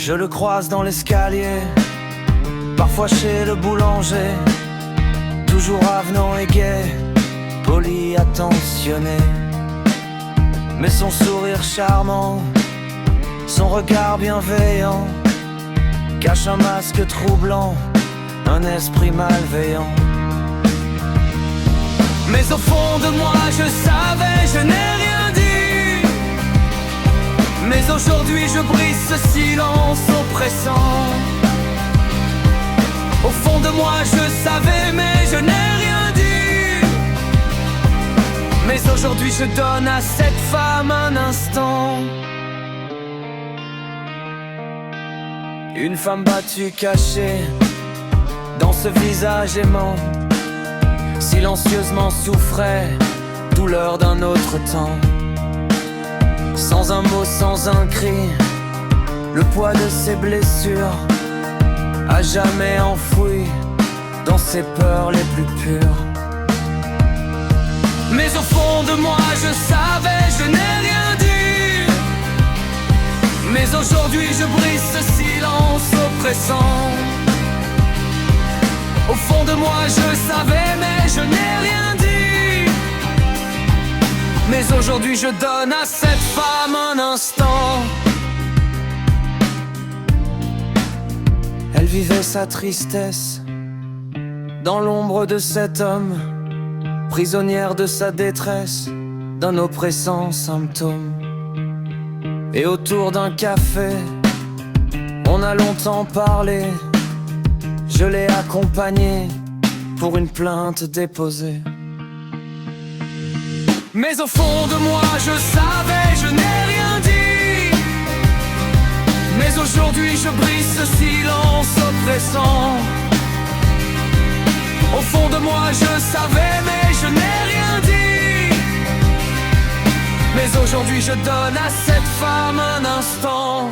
Je le croise dans l'escalier, parfois chez le boulanger. Toujours avenant et gai, poli, attentionné. Mais son sourire charmant, son regard bienveillant cache un masque troublant, un esprit malveillant. Mais au fond de moi je savais, je n'ai rien dit. Mais aujourd'hui je brise ce silence oppressant. Au fond de moi je savais mais je n'ai rien dit. Mais aujourd'hui je donne à cette femme un instant. Une femme battue cachée dans ce visage aimant, silencieusement souffrait, douleur d'un autre temps. Sans un mot, sans un cri, le poids de ses blessures, à jamais enfoui dans ses peurs les plus pures. Mais au fond de moi je savais, je n'ai rien dit. Mais aujourd'hui je brise ce silence oppressant. Au fond de moi je savais mais je n'ai rien dit. Mais aujourd'hui je donne à cette femme un instant. Elle vivait sa tristesse dans l'ombre de cet homme, prisonnière de sa détresse, d'un oppressant symptôme. Et autour d'un café, on a longtemps parlé. Je l'ai accompagnée pour une plainte déposée. Mais au fond de moi je savais, je n'ai rien dit. Mais aujourd'hui je brise ce silence oppressant. Au fond de moi je savais mais je n'ai rien dit. Mais aujourd'hui je donne à cette femme un instant.